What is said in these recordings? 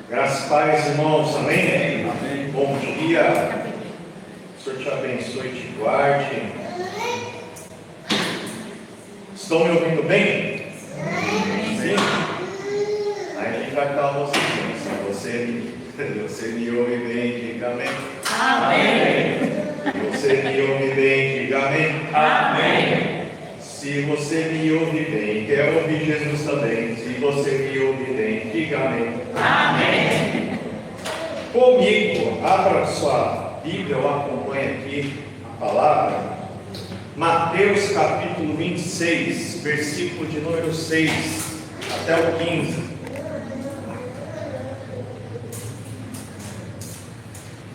Graças a Deus, irmãos, amém? Amém. Bom dia. O Senhor te abençoe e te guarde. Estão me ouvindo bem? Sim? Aí a gente vai falar você me ouve bem, diga amém. Amém. Você me ouve bem, diga amém. Amém. Se você me ouve bem, quer ouvir Jesus também. Se você me ouve bem, diga amém. Amém. Comigo, abra sua Bíblia ou acompanhe aqui a palavra. Mateus capítulo 26, versículo de número 6 até o 15.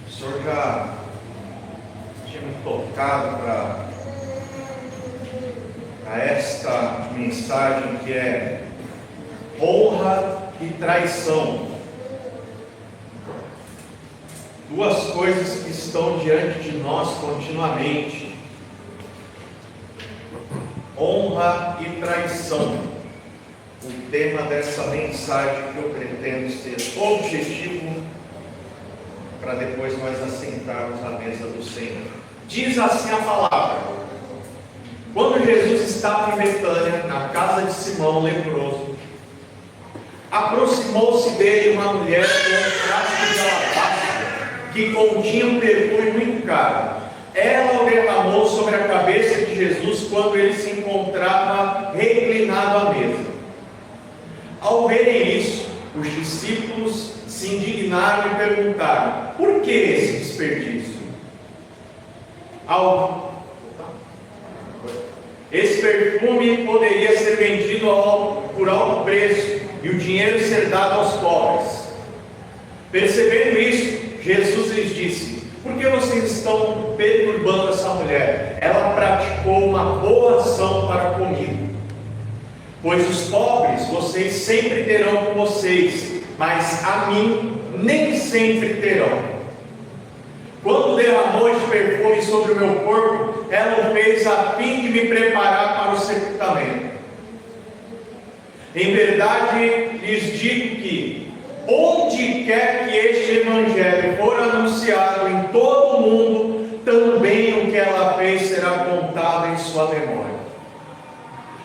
O Senhor já tinha me tocado para esta mensagem que é honra e traição. Duas coisas que estão diante de nós continuamente: honra e traição. O tema dessa mensagem que eu pretendo ser objetivo para depois nós assentarmos à mesa do Senhor. Diz assim a palavra: quando Jesus estava em Betânia, na casa de Simão leproso, aproximou-se dele uma mulher com um frasco de alabastro que continha um perfume muito caro. Ela o derramou sobre a cabeça de Jesus quando ele se encontrava reclinado à mesa. Ao verem isso, os discípulos se indignaram e perguntaram: por que esse desperdício? Esse perfume poderia ser vendido por alto preço e o dinheiro ser dado aos pobres. Percebendo isso, Jesus lhes disse: por que vocês estão perturbando essa mulher? Ela praticou uma boa ação para comigo. Pois os pobres vocês sempre terão com vocês, mas a mim nem sempre terão. Quando derramou esse perfume sobre o meu corpo, ela o fez a fim de me preparar para o sepultamento. Em verdade lhes digo que onde quer que este evangelho for anunciado em todo o mundo, também o que ela fez será contado em sua memória.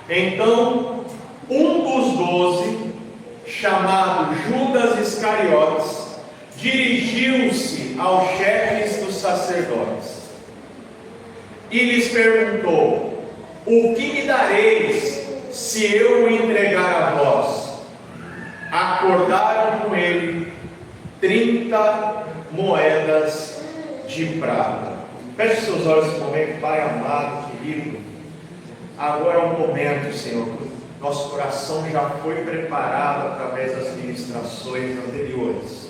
Então, um dos 12, chamado Judas Iscariotes, dirigiu-se aos chefes dos sacerdotes e lhes perguntou: o que me dareis se eu o entregar a vós? Acordaram com ele 30 moedas de prata. Feche seus olhos nesse momento, Pai amado, querido. Agora é o momento, Senhor. Nosso coração já foi preparado através das ministrações anteriores,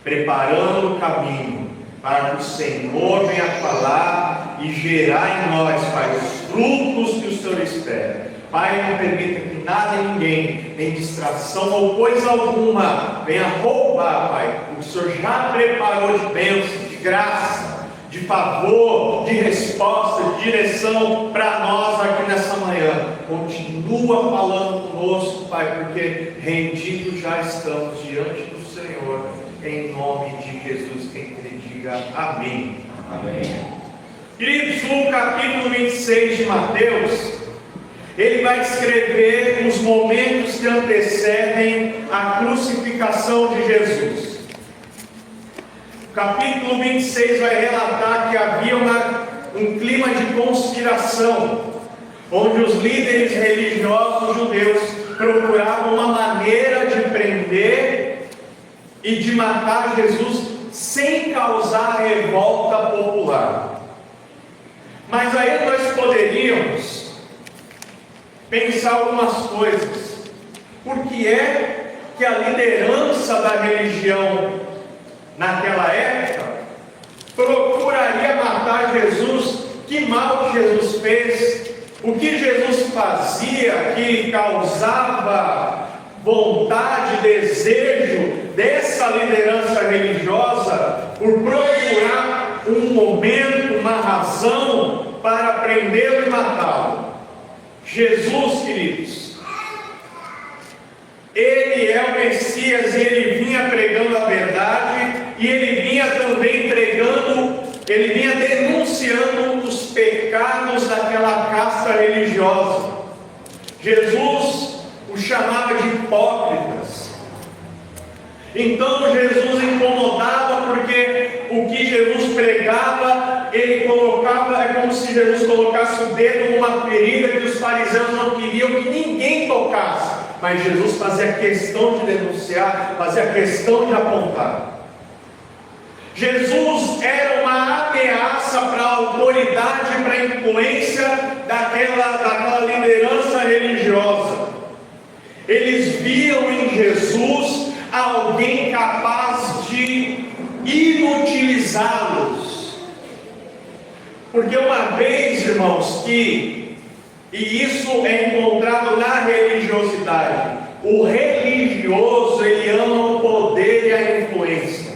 preparando o caminho para que o Senhor venha falar e gerar em nós, Pai, os frutos que o Senhor espera. Pai, não permita que nada e ninguém, em distração ou coisa alguma, venha roubar, Pai, o que o Senhor já preparou de bênção, de graça, de favor, de resposta, de direção para nós aqui nessa manhã. Continua falando conosco, Pai, porque rendidos já estamos diante do Senhor, em nome de Jesus. Quem crê, diga amém. Amém. Queridos, no capítulo 26 de Mateus, ele vai descrever os momentos que antecedem a crucificação de Jesus. O capítulo 26 vai relatar que havia um clima de conspiração, onde os líderes religiosos judeus procuravam uma maneira de prender e de matar Jesus sem causar revolta popular. Mas aí nós poderíamos pensar algumas coisas. Por que é que a liderança da religião naquela época procuraria matar Jesus? Que mal que Jesus fez? O que Jesus fazia que causava vontade, desejo dessa liderança religiosa por procurar um momento, uma razão para prendê-lo e matá-lo? Jesus, queridos, Ele é o Messias e ele vinha pregando a verdade, e ele vinha também ele vinha denunciando os pecados daquela casta religiosa. Jesus os chamava de hipócritas. Então Jesus incomodava, porque o que Jesus pregava, ele colocava, é como se Jesus colocasse o dedo numa ferida que os fariseus não queriam que ninguém tocasse, mas Jesus fazia questão de denunciar, fazia questão de apontar. Jesus era uma ameaça para a autoridade, para a influência daquela liderança religiosa. Eles viam em Jesus alguém capaz de inutilizá-los. Porque uma vez, irmãos, e isso é encontrado na religiosidade, o religioso, ele ama o poder e a influência.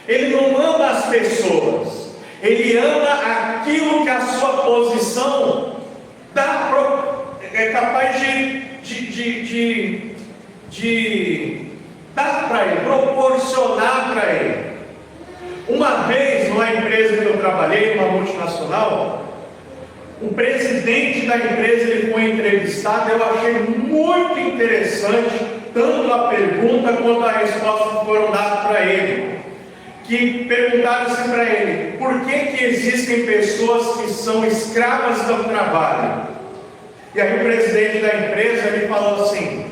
Ele não ama as pessoas, ele ama aquilo que a sua posição é capaz de dar para ele, proporcionar para ele. Uma vez, numa empresa que eu trabalhei, uma multinacional, o presidente da empresa ele foi entrevistado. Eu achei muito interessante tanto a pergunta quanto a resposta que foram dadas para ele. Que perguntaram assim para ele: por que existem pessoas que são escravas do trabalho? E aí o presidente da empresa ele falou assim: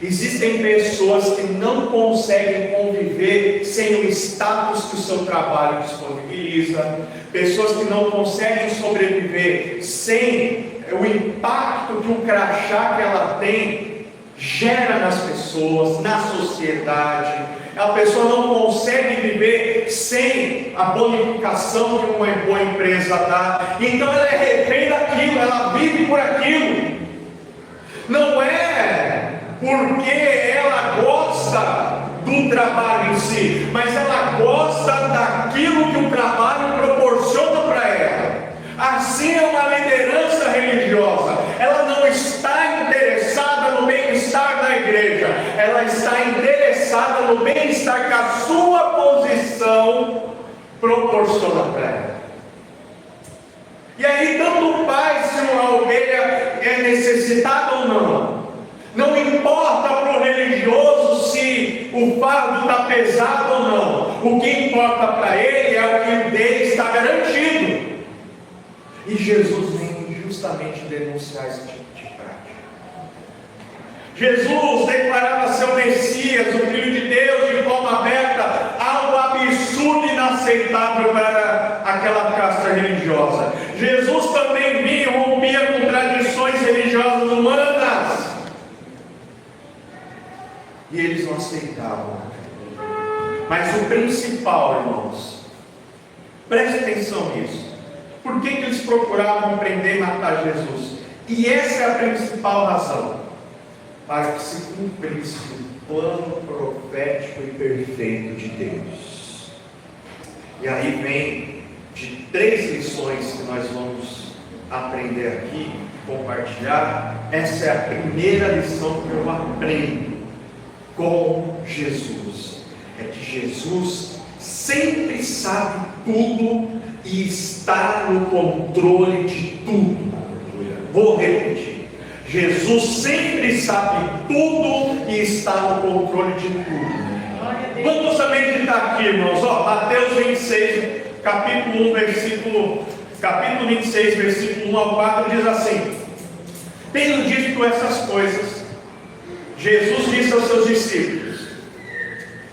existem pessoas que não conseguem conviver sem o status que o seu trabalho disponibiliza, pessoas que não conseguem sobreviver sem o impacto que o crachá que ela tem gera nas pessoas, na sociedade. A pessoa não consegue viver sem a bonificação que uma boa empresa dá. Então ela é refém daquilo, ela vive por aquilo. Não é porque ela gosta do trabalho em si, mas ela gosta daquilo que o trabalho proporciona para ela. Assim é uma liderança religiosa. Ela não está interessada no bem-estar da igreja, ela está interessada no bem-estar que a sua posição proporciona para ela. E aí tanto faz se uma ovelha é necessitada ou não. Não importa para o religioso se o fardo está pesado ou não. O que importa para ele é o que dele está garantido. E Jesus vem justamente denunciar esse tipo de prática. Jesus declarava ser o Messias, o Filho de Deus, de forma aberta, algo absurdo e inaceitável para aquela casta religiosa. Jesus também vinha e rompia com tradições religiosas humanas. E eles não aceitavam. Mas o principal, irmãos, preste atenção nisso. Por que eles procuravam prender e matar Jesus? E essa é a principal razão: para que se cumprisse o plano profético e perfeito de Deus. E aí vem de 3 lições que nós vamos aprender aqui, compartilhar. Essa é a primeira lição que eu aprendo com Jesus. É que Jesus sempre sabe tudo e está no controle de tudo. Vou repetir: Jesus sempre sabe tudo e está no controle de tudo. Vamos também meditar aqui, irmãos. Mateus 26, capítulo 26, versículo 1 ao 4 diz assim: tendo dito essas coisas, Jesus disse aos seus discípulos: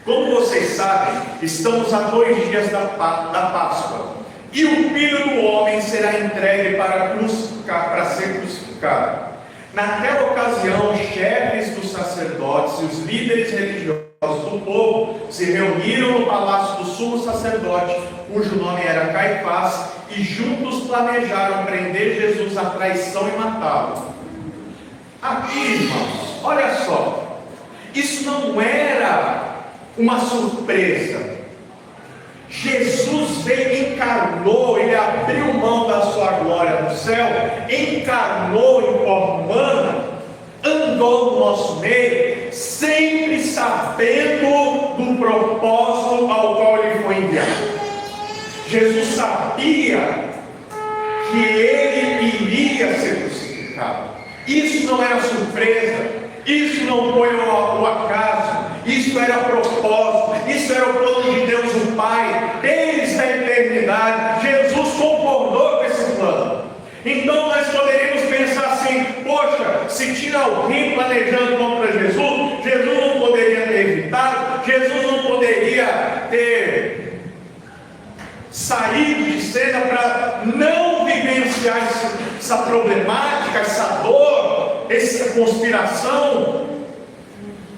como vocês sabem, estamos a 2 dias da Páscoa, e o Filho do Homem será entregue para ser crucificado. Naquela ocasião, os chefes dos sacerdotes e os líderes religiosos do povo se reuniram no palácio do sumo sacerdote, cujo nome era Caifás, e juntos planejaram prender Jesus à traição e matá-lo. Aqui, irmãos, olha só, isso não era uma surpresa. Jesus veio, encarnou, ele abriu mão da sua glória no céu, encarnou em forma humana, andou no nosso meio, sempre sabendo do propósito ao qual ele foi enviado. Jesus sabia que ele iria ser crucificado. Isso não era surpresa, isso não foi o acaso, isso era propósito, isso era o plano de Deus o Pai, desde a eternidade. Jesus concordou com esse plano. Então nós poderíamos pensar assim: poxa, se tinha alguém planejando contra Jesus, Jesus não poderia ter evitado, Jesus não poderia ter saído de cena para não vivenciar essa problemática, essa dor, essa conspiração.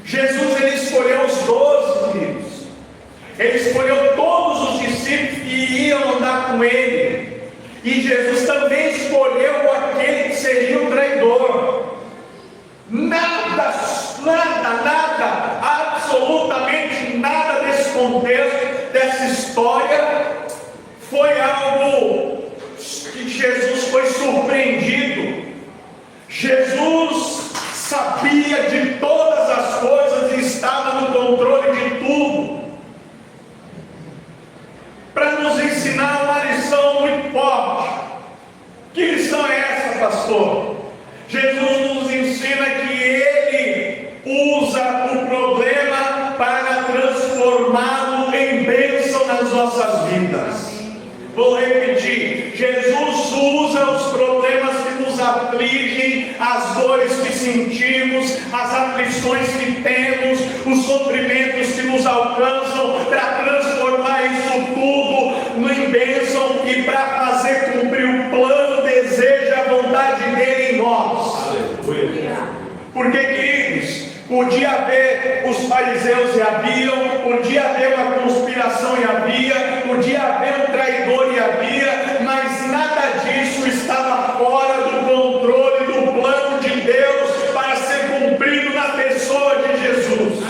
Jesus, ele escolheu os 12 filhos, ele escolheu todos os discípulos que iriam andar com ele. E Jesus também escolheu aquele que seria o traidor. Nada, absolutamente nada desse contexto, dessa história, foi algo que Jesus foi surpreendido. Jesus sabia de todas as coisas e estava no controle de tudo. Para nos ensinar uma lição muito forte. Que lição é essa, pastor? Jesus nos ensina que Ele usa o problema para transformá-lo em bênção nas nossas vidas. Vou repetir: Jesus usa os problemas que nos afligem, as dores que sentimos, as aflições que temos, os sofrimentos que nos alcançam, para transformar isso tudo em bênção e para fazer cumprir o plano, desejo e a vontade dele em nós. Aleluia. Porque, queridos, podia haver os fariseus e haviam, podia haver uma conspiração e havia, podia haver um traidor e havia, mas nada disso estava fora do controle do plano de Deus para ser cumprido na pessoa de Jesus.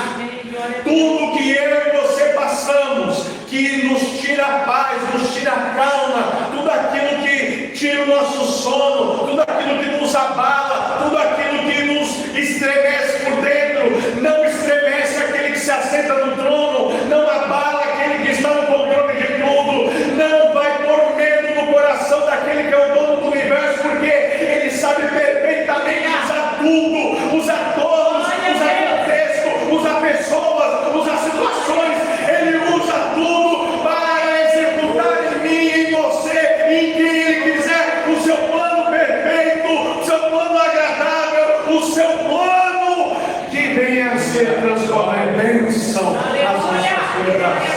Tudo que eu e você passamos, que nos tira a paz, nos tira a calma, tudo aquilo que tira o nosso sono, tudo aquilo que nos abala, tudo aquilo que nos estremece por dentro, não estremece aquele que se assenta no trono, não abala aquele que está no controle de tudo, não vai pôr medo no coração daquele que é o dono do universo, porque ele sabe perfeitamente usar tudo, usar todos, usar contexto, usar pessoas, usar situações. Ele usa tudo para executar em mim e em você, em quem ele quiser, o seu plano perfeito, o seu plano agradável, o seu plano que venha a ser transformado em bênção nas nossas vidas.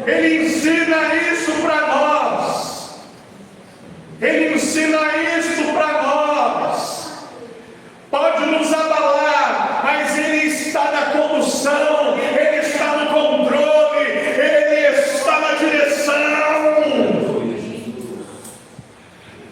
Ele ensina isso para nós. Ele ensina isso para nós. Pode nos abalar, mas Ele está na condução, Ele está no controle, Ele está na direção.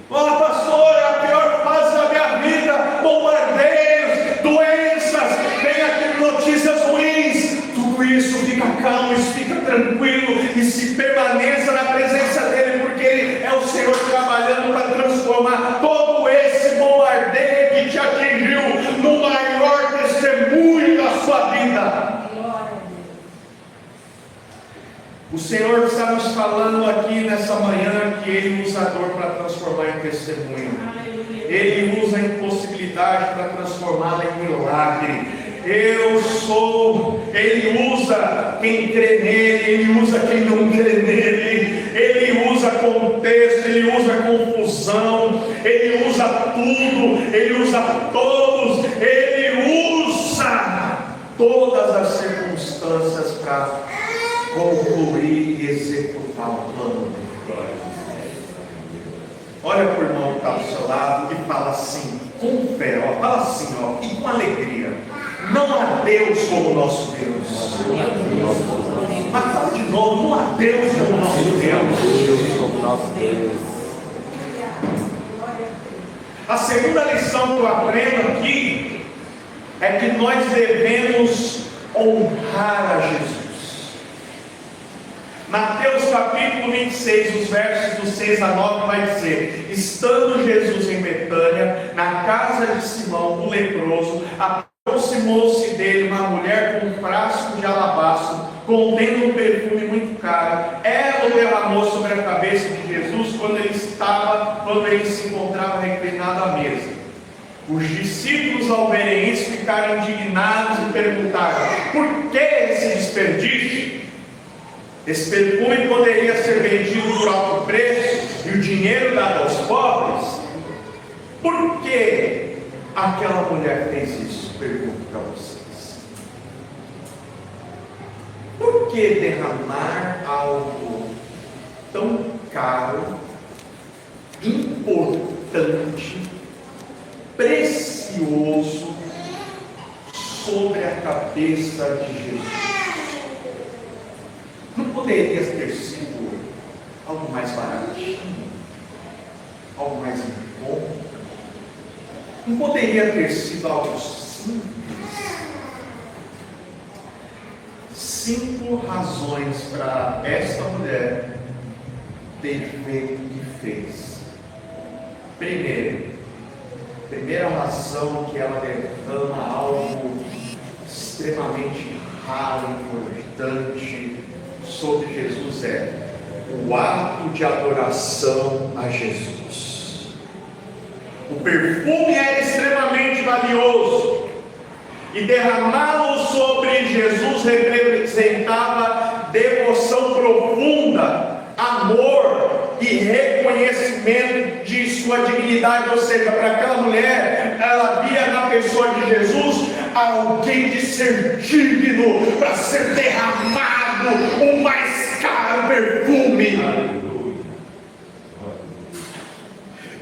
Oh, pastor, a pior fase da minha vida, bombardeios, doenças, vem aqui notícias ruins. Tudo isso fica calmo, isso fica tranquilo e se permaneça na presença dEle, porque Ele é o Senhor trabalhando para transformar todo esse bombardeio que te atingiu no maior testemunho da sua vida. O Senhor está nos falando aqui nessa manhã que Ele usa a dor para transformar em testemunho. Ele usa a impossibilidade para transformá-la em milagre. Ele usa quem crê nele, Ele usa quem não crê nele, Ele usa contexto, Ele usa confusão, Ele usa tudo, Ele usa todos, Ele usa todas as circunstâncias para concluir e executar o plano de Deus. Olha para o irmão que está do seu lado e fala assim, com fé, fala assim, e com alegria: não há Deus como nosso Deus. Mas fala de novo: não há Deus como nosso Deus. A segunda lição que eu aprendo aqui é que nós devemos honrar a Jesus. Mateus capítulo 26, os versos do 6 a 9 vai dizer: estando Jesus em Betânia, na casa de Simão o leproso, Aproximou-se dele uma mulher com um frasco de alabastro, contendo um perfume muito caro. Ela o derramou sobre a cabeça de Jesus quando ele se encontrava reclinado à mesa. Os discípulos, ao verem isso, ficaram indignados e perguntaram: por que esse desperdício? Esse perfume poderia ser vendido por alto preço e o dinheiro dado aos pobres. Por que aquela mulher fez isso? Pergunto para vocês. Por que derramar algo tão caro, importante, precioso sobre a cabeça de Jesus? Não poderia ter sido algo mais baratinho, algo mais em conta? Não poderia ter sido algo simples? 5 razões para esta mulher ter feito o que fez. Primeira razão que ela derrama algo extremamente raro, importante sobre Jesus é o ato de adoração a Jesus. O perfume era extremamente valioso e derramá-lo sobre Jesus representava devoção profunda, amor e reconhecimento de sua dignidade. Ou seja, para aquela mulher, ela via na pessoa de Jesus alguém de ser digno para ser derramado o mais caro perfume.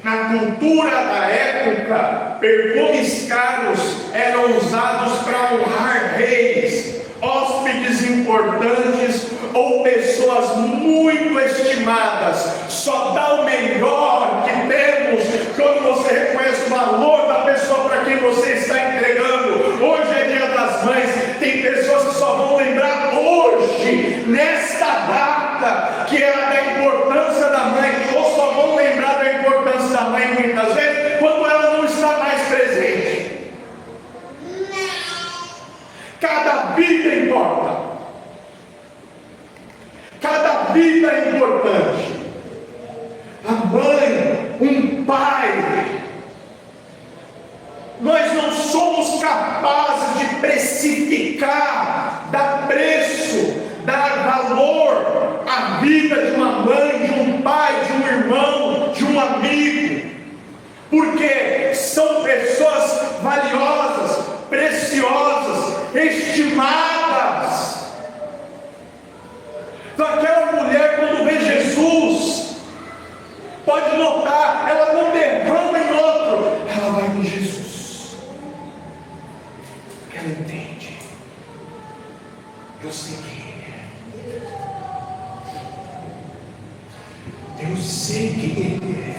Na cultura da época, perfumes caros eram usados para honrar reis, hóspedes importantes ou pessoas muito estimadas. Só dá o melhor que temos quando você reconhece o valor da pessoa para quem você está entregando. Hoje é Dia das Mães, tem pessoas que só vão lembrar hoje, nesta data, que é a da importância da mãe, ou só vão lembrar da importância da mãe muitas vezes quando ela não está mais presente. Cada vida importa, cada vida é importante. A mãe, um pai, nós não somos capazes de precificar, dar preço, dar valor à vida de uma mãe, de um pai, de um irmão, de um amigo, porque são pessoas valiosas, preciosas, estimadas. Então aquela mulher, quando vê Jesus, pode notar, ela não derrama em outro, ela vai em Jesus. Ela entende. Eu sei quem Ele é. Eu sei quem Ele é.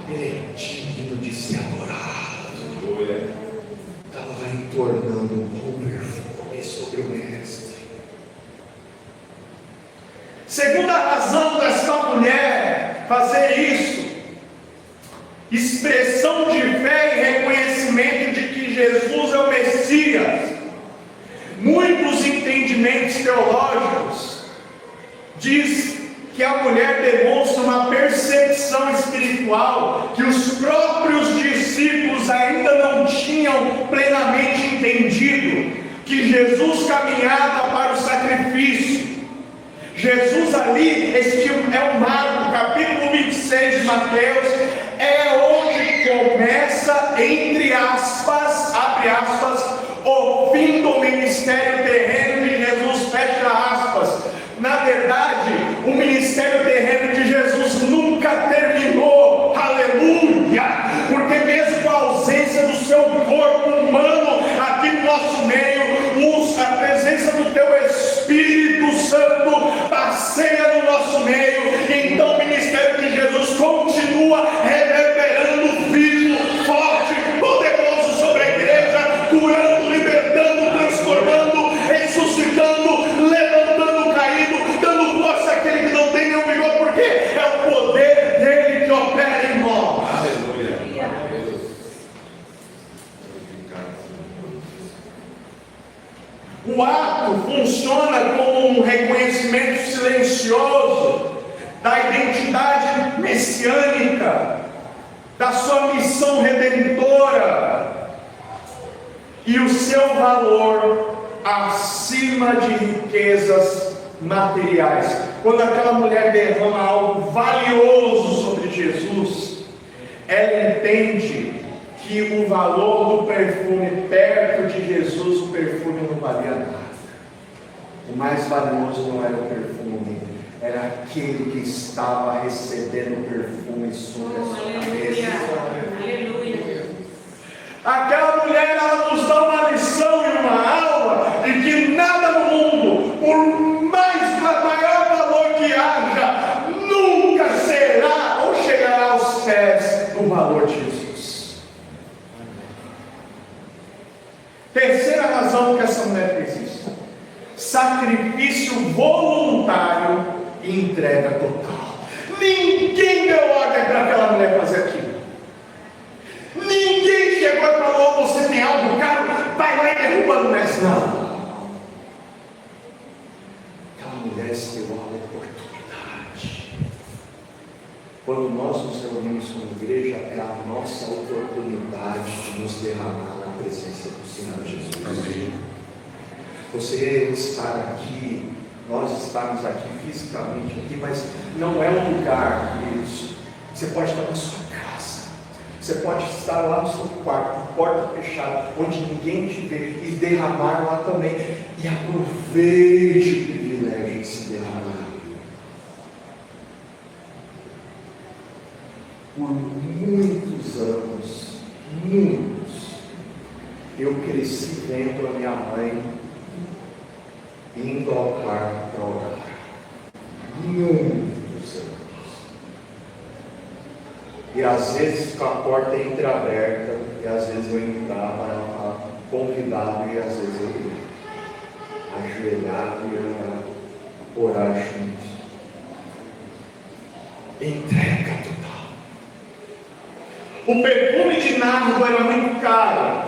Ele é digno de ser adorado. Ela vai tornando um bom perfume sobre o mestre. Segunda razão desta mulher fazer isso: expressão de fé e reconhecimento de que Jesus é o Messias. Muitos entendimentos teológicos diz que a mulher demonstra uma percepção espiritual que os próprios discípulos ainda não tinham plenamente entendido, que Jesus caminhava para o sacrifício. Jesus ali, este é o Marcos, capítulo 26 de Mateus, é onde começa, entre aspas, abre aspas, o fim do ministério terreno de Jesus, fecha aspas. Na verdade, o ministério terreno de Jesus nunca terminou, aleluia, porque mesmo com a ausência do seu corpo humano aqui no nosso meio, a presença do teu Espírito Santo passeia no nosso meio. Então o ministério de Jesus continua reverberando vivo, forte, poderoso sobre a igreja, curando, libertando, transformando, ressuscitando, levantando o caído, dando força àquele que não tem nenhum vigor, porque é o poder dele que opera em nós. Aleluia. identidade messiânica, da sua missão redentora e o seu valor acima de riquezas materiais. Quando aquela mulher derrama algo valioso sobre Jesus, ela entende que o valor do perfume perto de Jesus, o perfume não valia nada. O mais valioso não era o perfume, era aquele que estava recebendo o perfume sobre a sua cabeça. Aleluia. Aquela mulher, ela nos dá uma lição e uma aula de que nada no mundo, por maior valor que haja, nunca será ou chegará aos pés do valor de Jesus. Terceira razão que essa mulher fez isso: sacrifício voluntário e entrega total. Ninguém deu ordem para aquela mulher fazer aquilo. Ninguém chegou e falou: você tem algo caro, vai lá e derruba no mestre. Não. Aquela mulher se deu a oportunidade. Quando nós nos reunimos como igreja, é a nossa oportunidade de nos derramar na presença do Senhor Jesus. Amém. Você estar aqui, nós estarmos aqui fisicamente aqui, mas não é um lugar, queridos. Você pode estar na sua casa, você pode estar lá no seu quarto, porta fechada, onde ninguém te vê, e derramar lá também. E aproveite o privilégio de se derramar. Por muitos anos, eu cresci vendo a minha mãe indo ao quarto para orar. Muitos anos. E às vezes com a porta entreaberta, e às vezes eu entrava, ela convidado, e às vezes eu ia ajoelhado e eu ia orar junto. Entrega total. O perfume de nardo era muito caro.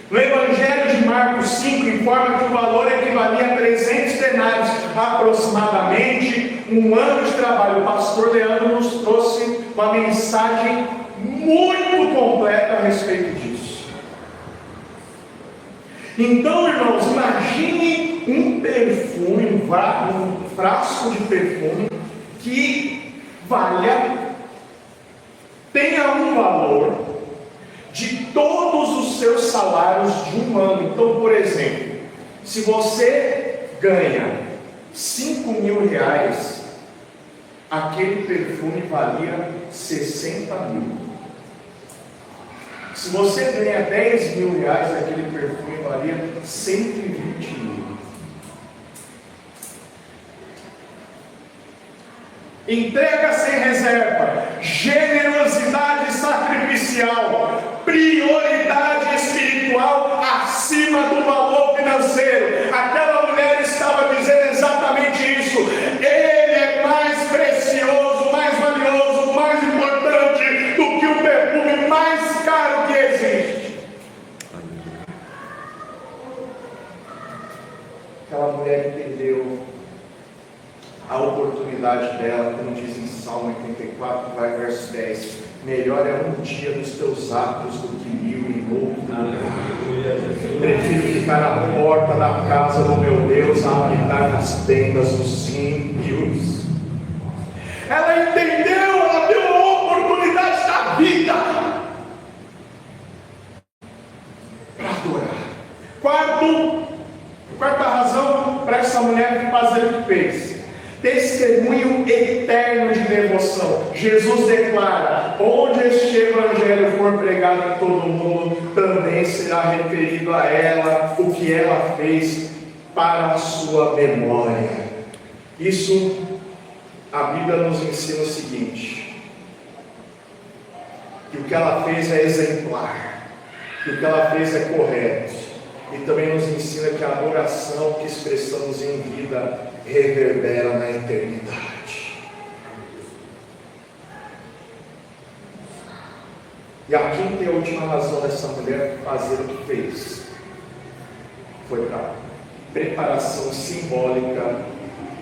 No Evangelho de Marcos 5 informa que o valor equivalia a 300 denários, aproximadamente um ano de trabalho. O pastor Leandro nos trouxe uma mensagem muito completa a respeito disso. Então, irmãos, imagine um perfume, um frasco de perfume que tenha um valor de todos os seus salários de um ano. Então, por exemplo, se você ganha 5 mil reais, aquele perfume valia 60 mil. Se você ganha 10 mil reais, aquele perfume valia 120 mil. Entrega sem reserva, generosidade sacrificial, prioridade espiritual acima do valor financeiro. Aquela mulher estava dizendo exatamente isso. Ele é mais precioso, mais valioso, mais importante do que o perfume mais caro que existe. Aquela mulher entendeu a oportunidade dela, como diz em Salmo 84, vai verso 10: melhor é um dia dos teus atos do que 1000 em outro lugar. Prefiro ficar à porta da casa do meu Deus a habitar nas tendas dos ímpios. Ela entendeu, ela deu a oportunidade da vida para adorar. Quarta razão para essa mulher fazer o que fez: testemunho eterno de devoção. Jesus declara: onde este evangelho for pregado em todo o mundo, também será referido a ela o que ela fez para a sua memória. Isso, a Bíblia nos ensina o seguinte: que o que ela fez é exemplar, que o que ela fez é correto. E também nos ensina que a adoração que expressamos em vida reverbera na eternidade. E a quinta e a última razão dessa mulher fazer o que fez foi para preparação simbólica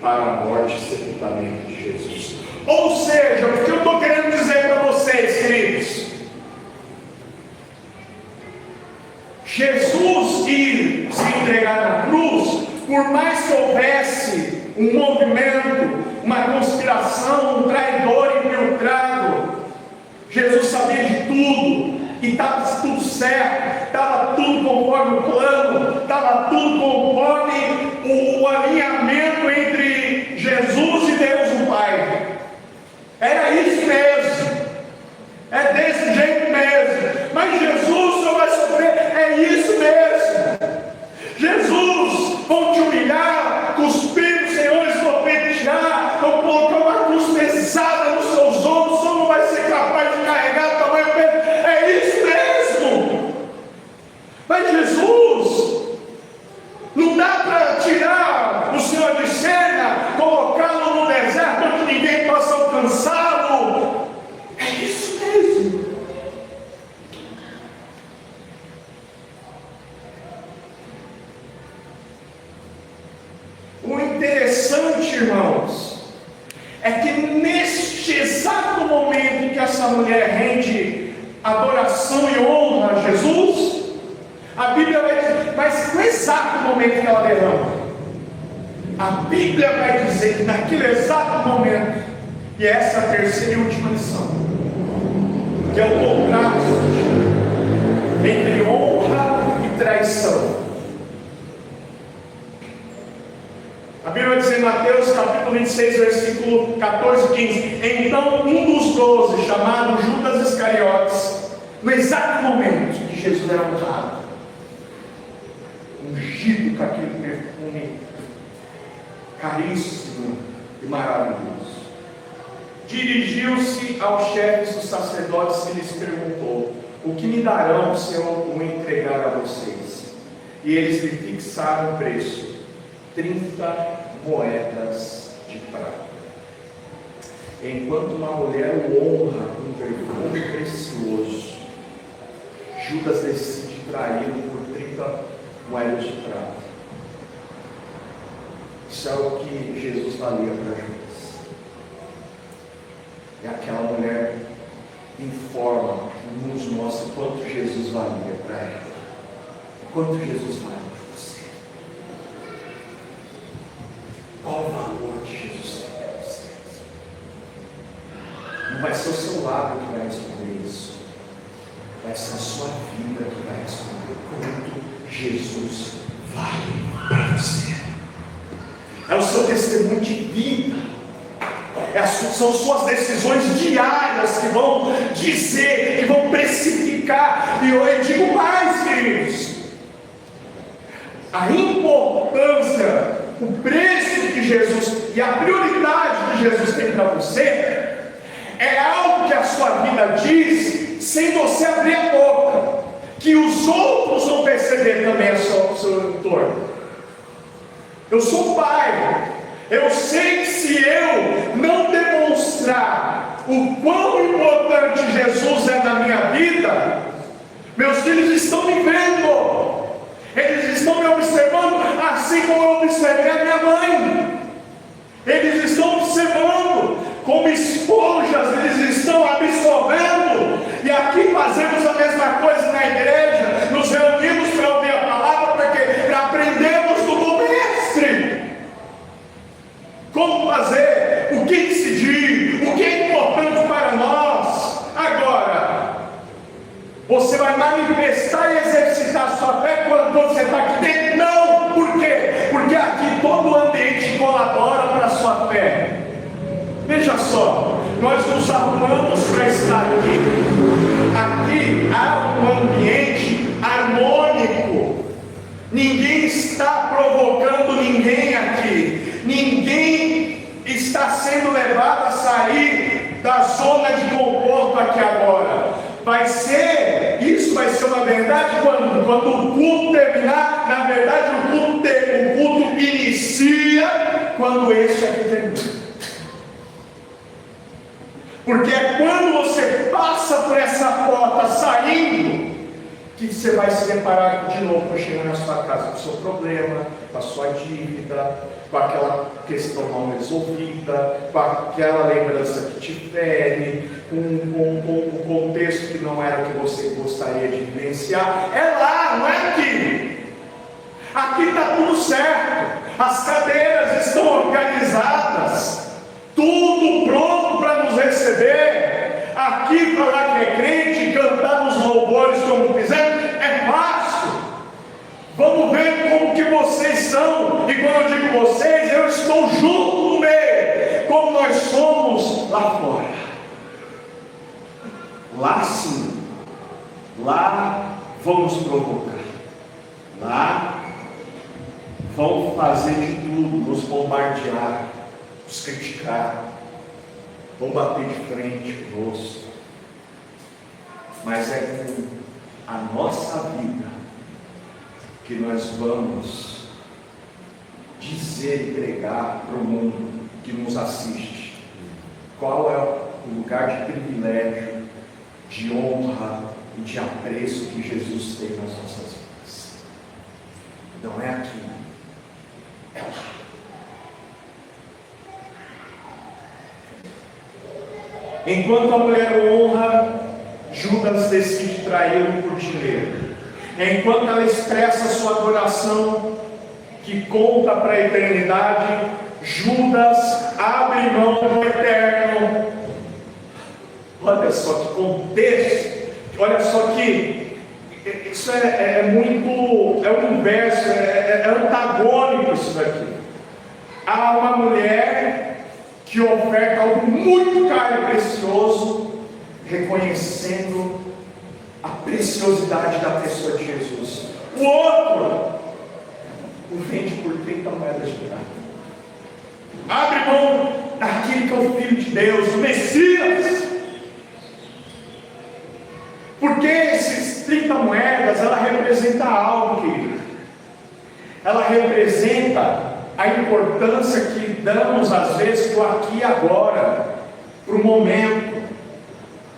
para a morte e sepultamento de Jesus. Ou seja, o que eu estou querendo dizer para vocês, queridos? Jesus ir se entregar na cruz, por mais que houvesse um movimento, uma conspiração, um traidor infiltrado, Jesus sabia de tudo, e estava tudo certo, estava tudo conforme o plano, estava tudo conforme o alinhamento entre Jesus e Deus o Pai. Era isso mesmo, é desse jeito mesmo, mas Jesus só vai sofrer, é isso mesmo. Jesus, vão te humilhar, cuspir no Senhor, escopetear, vão colocar uma cruz pesada nos seus ombros, só não vai ser capaz de carregar o tamanho peso, é isso mesmo. Mas Jesus, não dá para tirar o Senhor de cena, colocá-lo no deserto onde ninguém possa alcançá-lo, é isso mesmo. O interessante, irmãos, é que neste exato momento em que essa mulher rende adoração e honra a Jesus, a Bíblia vai dizer, mas no exato momento que ela derrama, a Bíblia vai dizer que naquele exato momento, e essa é a terceira e última lição, que é o contraste entre honra e traição. A Bíblia vai dizer em Mateus capítulo 26, versículo 14 e 15: então um dos 12, chamado Judas Iscariotes, no exato momento que Jesus era honrado, ungido com aquele perfume caríssimo e maravilhoso, dirigiu-se aos chefes dos sacerdotes e lhes perguntou: o que me darão se eu o entregar a vocês? E eles lhe fixaram o preço, 30 moedas de prata. Enquanto uma mulher o honra com um perfume precioso, Judas decide traí-lo por 30 moedas de prata. Isso é o que Jesus valia para Judas. E aquela mulher informa, nos mostra quanto Jesus valia para ela. Quanto Jesus vale para você. Qual o valor que Jesus tem para você? Não vai ser o seu lado que vai responder isso. Vai ser a sua vida que vai responder quanto Jesus vale para você. É o seu testemunho de vida. São suas decisões diárias que vão dizer, que vão precificar. E eu digo mais, queridos, a importância, o preço que Jesus e a prioridade que Jesus tem para você é algo que a sua vida diz sem você abrir a boca, que os outros vão perceber também ao seu entorno. Eu sou pai, eu sei que se eu não demonstrar o quão importante Jesus é na minha vida, meus filhos estão me vendo, eles estão me observando assim como eu observei a minha mãe, eles estão observando como esponjas, eles estão absorvendo, e aqui fazemos a mesma coisa na igreja, nos reunimos para ouvir a palavra, para aprendermos do bom mestre, como fazer, o que decidir, o que é importante para nós. Agora, você vai manifestar e exercitar a sua fé quando você está aqui dentro? Não! Por quê? Porque aqui todo o ambiente colabora para a sua fé. Veja só, nós nos arrumamos para estar aqui. Aqui há um ambiente harmônico. Ninguém está provocando ninguém aqui. Ninguém está sendo levado a sair da zona de conforto aqui agora. Isso vai ser uma verdade quando o culto terminar. Na verdade, o culto inicia quando este aqui termina. Porque é quando você passa por essa porta saindo, que você vai se deparar de novo para chegar na sua casa com o seu problema, com a sua dívida, com aquela questão mal resolvida, com aquela lembrança que te fere, com um contexto que não era o que você gostaria de vivenciar. É lá, não é aqui. Aqui está tudo certo, as cadeiras estão organizadas, tudo pronto para nos receber. Aqui falar que é crente, cantar os louvores como quiser, é fácil. Vamos ver como que vocês são. E quando eu digo vocês, eu estou junto no meio, como nós somos lá fora. Lá sim, lá vamos provocar, lá vão fazer de tudo, nos bombardear, nos criticar, vão bater de frente conosco. Mas é com a nossa vida que nós vamos dizer e pregar para o mundo que nos assiste qual é o lugar de privilégio, de honra e de apreço que Jesus tem nas nossas vidas. Não é aqui, é lá. Enquanto a mulher honra, Judas decide traí-lo por dinheiro. Enquanto ela expressa sua adoração, que conta para a eternidade, Judas abre mão do eterno. Olha só que contexto, olha só que isso é um inverso, é antagônico isso daqui. Há uma mulher que oferta algo muito caro e precioso, reconhecendo a preciosidade da pessoa de Jesus. O outro o vende por 30 moedas de prata. Abre mão daquele que é o Filho de Deus, o Messias. Porque esses 30 moedas, ela representa algo, querido. Ela representa a importância que damos às vezes para o aqui e agora, para o momento.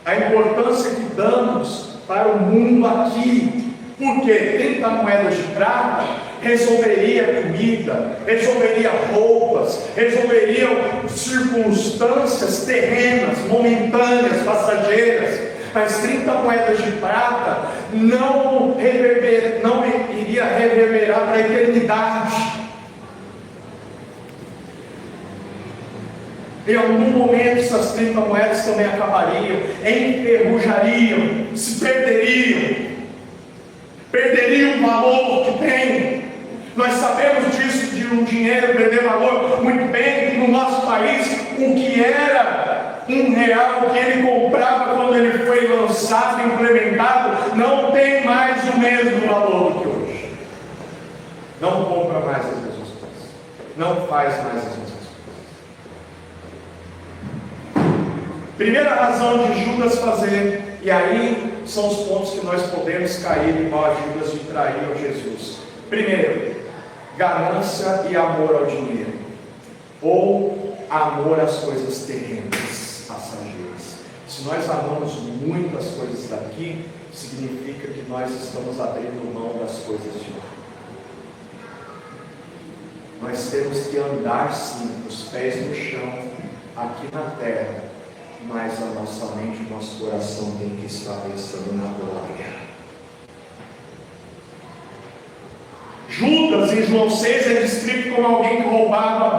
A importância que damos para o mundo aqui. Porque 30 moedas de prata resolveria comida, resolveria roupas, resolveria circunstâncias terrenas, momentâneas, passageiras. Mas 30 moedas de prata não iria reverberar para a eternidade. Em algum momento essas 30 moedas também acabariam, enferrujariam, se perderiam o valor que tem. Nós sabemos disso, de um dinheiro perder valor muito bem. No nosso país, o que era R$1, o que ele comprava quando ele foi lançado, implementado, não tem mais o mesmo valor do que hoje. Não compra mais as mesmas coisas, não faz mais as mesmas coisas. Primeira razão de Judas fazer, e aí são os pontos que nós podemos cair igual a Judas de trair ao Jesus. Primeiro, ganância e amor ao dinheiro, ou amor às coisas terrenas, passageiras. Se nós amamos muito as coisas daqui, significa que nós estamos abrindo mão das coisas de lá. Nós temos que andar sim, os pés no chão, aqui na terra, mas a nossa mente, o nosso coração tem que estar pensando na glória. Judas, em João 6, é descrito como alguém que roubava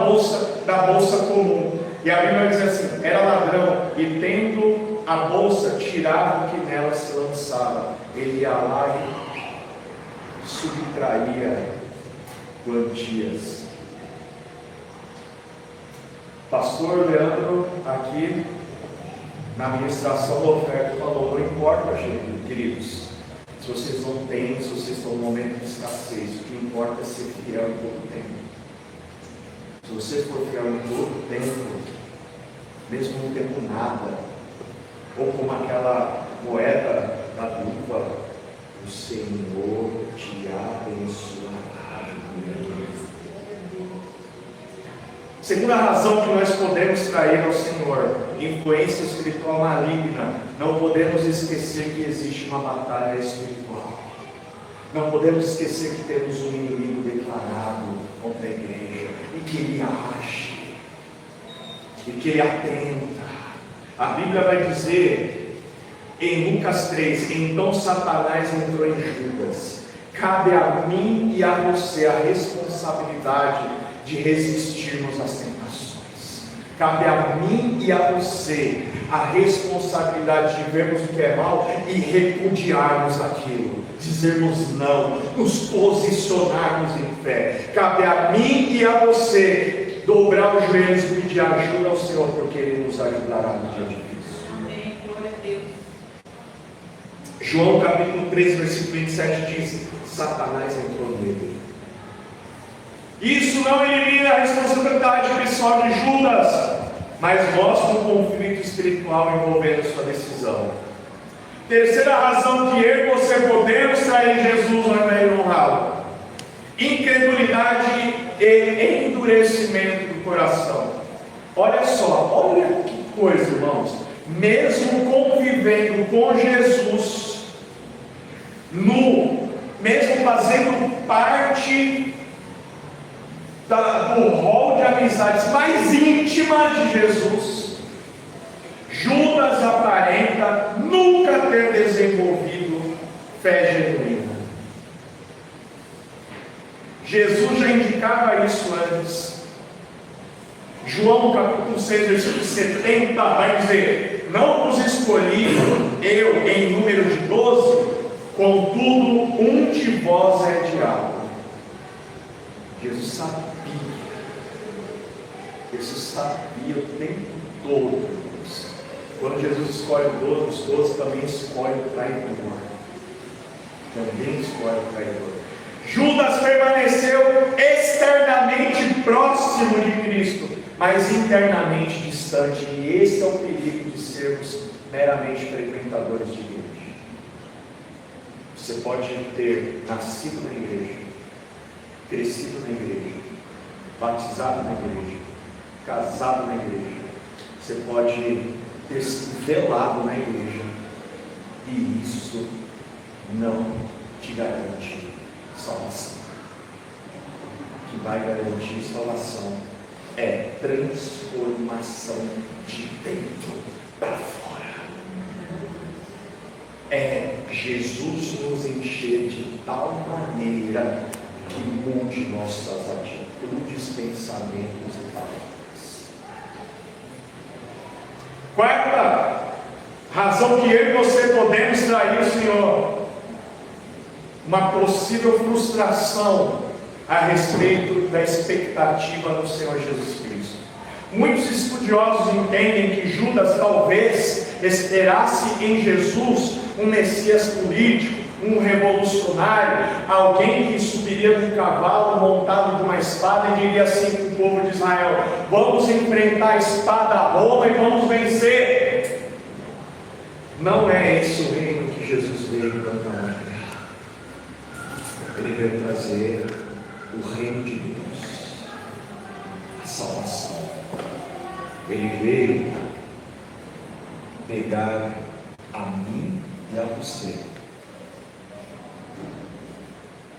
da bolsa comum. E a Bíblia diz assim: era ladrão, e tendo a bolsa, tirava o que nela se lançava. Ele ia lá e subtraía quantias. Pastor Leandro, aqui na ministração da oferta, falou: não importa, gente, queridos, se vocês não têm, se vocês estão num momento de escassez, o que importa é ser fiel em todo tempo. Se você for fiel em todo tempo, mesmo não tendo nada, ou como aquela moeda da viúva, o Senhor te abençoará. Segunda razão que nós podemos trair ao Senhor: influência espiritual maligna. Não podemos esquecer que existe uma batalha espiritual. Não podemos esquecer que temos um inimigo declarado contra a igreja, e que ele age, e que ele atenta. A Bíblia vai dizer em Lucas 3: então Satanás entrou em Judas. Cabe a mim e a você a responsabilidade de resistirmos às tentações. Cabe a mim e a você a responsabilidade de vermos o que é mal e repudiarmos aquilo, dizermos não, nos posicionarmos em fé. Cabe a mim e a você dobrar os joelhos e pedir ajuda ao Senhor, porque Ele nos ajudará no dia difícil. Amém. Glória a Deus. João capítulo 3, versículo 27 diz: Satanás entrou nele. Isso não elimina a responsabilidade pessoal de Judas, mas mostra um conflito espiritual envolvendo sua decisão. Terceira razão que eu e você podemos trair Jesus ao invés de honrá-lo: incredulidade e endurecimento do coração. Olha só, olha que coisa, irmãos. Mesmo convivendo com Jesus, mesmo fazendo parte do rol de amizades mais íntima de Jesus, Judas aparenta nunca ter desenvolvido fé genuína. Jesus já indicava isso antes. João capítulo 6, versículo 70 vai dizer: não vos escolhi eu em número de 12, contudo um de vós é diabo. Jesus sabia o tempo todo. Quando Jesus escolhe os 12, também escolhe o traidor. Judas permaneceu externamente próximo de Cristo, mas internamente distante. E esse é o perigo de sermos meramente frequentadores de igreja. Você pode ter nascido na igreja, crescido na igreja, batizado na igreja, casado na igreja. Você pode ter se velado na igreja, e isso não te garante salvação. O que vai garantir salvação é transformação de dentro para fora. É Jesus nos encher de tal maneira que mude nossas atitudes, pensamentos e palavras. Quarta razão que eu e você podemos trair o Senhor: uma possível frustração a respeito da expectativa no Senhor Jesus Cristo. Muitos estudiosos entendem que Judas talvez esperasse em Jesus um Messias político, um revolucionário, alguém que subiria num cavalo montado de uma espada e diria assim para o povo de Israel: vamos enfrentar a espada a Roma e vamos vencer. Não é esse o reino que Jesus veio implantar. Ele veio trazer o reino de Deus, a salvação. Ele veio pegar a mim e a você.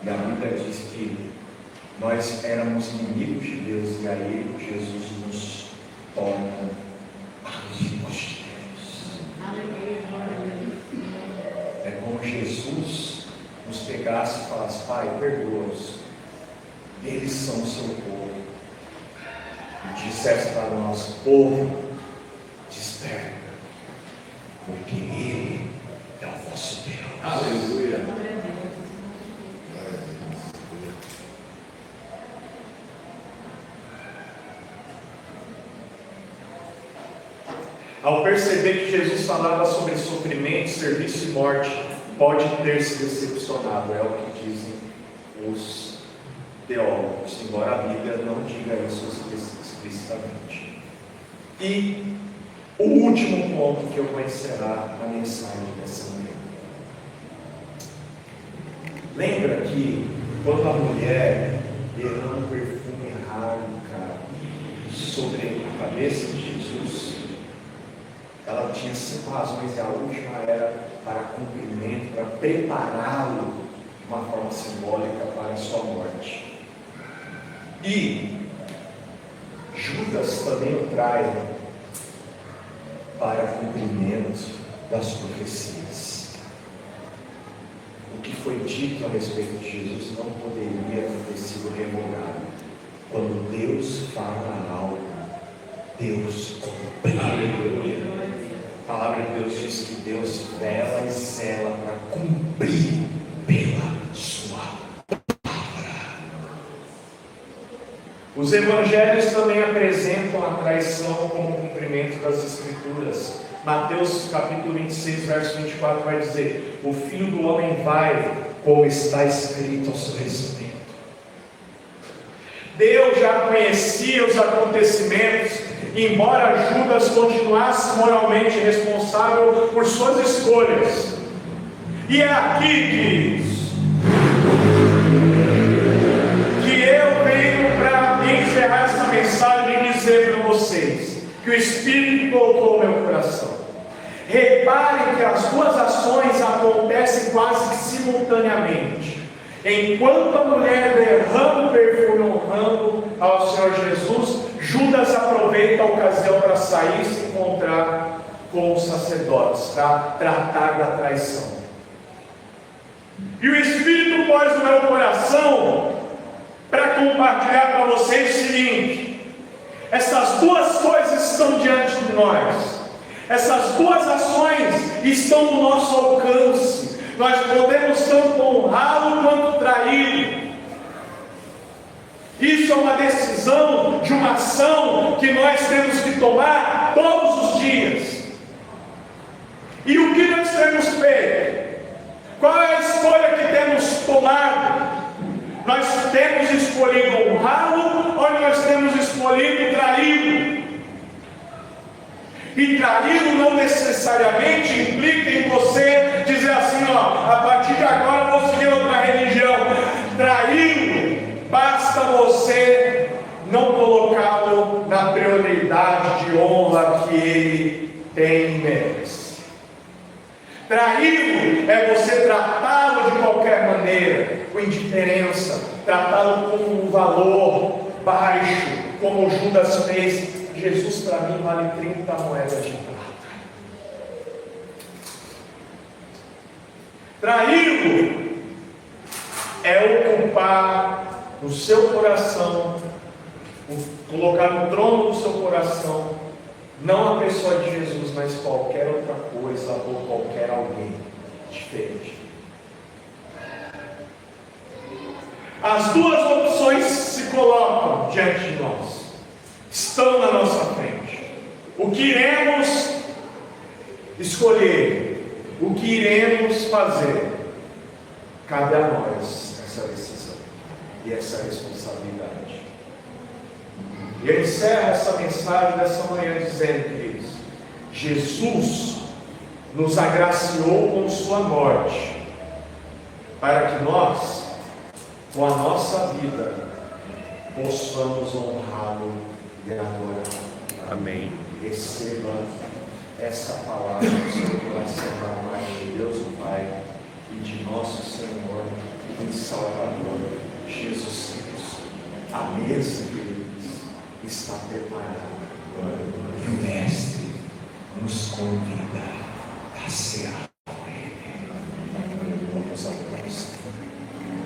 E a Bíblia diz que nós éramos inimigos de Deus, e aí Jesus nos torna amigos de Deus. É como Jesus nos pegasse e falasse: Pai, perdoa-os, eles são o seu povo. E dissesse para nós: povo, desperta, porque Ele é o vosso Deus. Aleluia. Ao perceber que Jesus falava sobre sofrimento, serviço e morte, pode ter se decepcionado, é o que dizem os teólogos, embora a Bíblia não diga isso explicitamente. E o último ponto que eu vou encerrar a mensagem dessa manhã. Lembra que quando a mulher derrama um perfume raro, sobre a cabeça de Jesus, ela tinha 5 razões, e a última era para cumprimento, para prepará-lo uma forma simbólica para a sua morte. E Judas também o trai para cumprimento das profecias. O que foi dito a respeito de Jesus não poderia ter sido revogado. Quando Deus fala algo, Deus cumpre. A palavra de Deus diz que Deus vela e zela para cumprir pela sua palavra. Os evangelhos também apresentam a traição como cumprimento das Escrituras. Mateus capítulo 26, verso 24 vai dizer: o Filho do Homem vai, como está escrito ao seu respeito. Deus já conhecia os acontecimentos, embora Judas continuasse moralmente responsável por suas escolhas. E é aqui, queridos, que eu venho para encerrar essa mensagem e dizer para vocês que o Espírito colocou no meu coração. Reparem que as duas ações acontecem quase que simultaneamente. Enquanto a mulher derrama o perfume honrando ao Senhor Jesus, Judas aproveita a ocasião para sair e se encontrar com os sacerdotes, para tratar da traição. E o Espírito pôs no meu coração para compartilhar para vocês o seguinte: essas duas coisas estão diante de nós, essas duas ações estão no nosso alcance. Nós podemos tanto honrá-lo quanto traí-lo. Isso é uma decisão de uma ação que nós temos que tomar todos os dias. E o que nós temos feito? Qual é a escolha que temos tomado? Nós temos escolhido honrá-lo ou nós temos escolhido traí-lo? E traí-lo não necessariamente implica em você dizer assim: ó, a partir de agora eu vou seguir outra religião. Traí-lo, basta você não colocá-lo na prioridade de honra que ele tem e merece. Traí-lo é você tratá-lo de qualquer maneira, com indiferença, tratá-lo com um valor baixo, como Judas fez. Jesus para mim vale 30 moedas de prata. Traí-lo é ocupar no seu coração, colocar no trono do seu coração, não a pessoa de Jesus, mas qualquer outra coisa ou qualquer alguém diferente. As duas opções se colocam diante de nós, estão na nossa frente. O que iremos escolher, o que iremos fazer, cabe a nós essa decisão e essa responsabilidade. E eu encerro essa mensagem dessa manhã dizendo, queridos, Jesus nos agraciou com sua morte, para que nós, com a nossa vida, possamos honrá-lo e adorá-lo. Amém. Receba essa palavra no seu coração da parte de Deus o Pai e de nosso Senhor e Salvador Jesus Cristo. A mesa, queridos, está preparada e o Mestre nos convida a cear.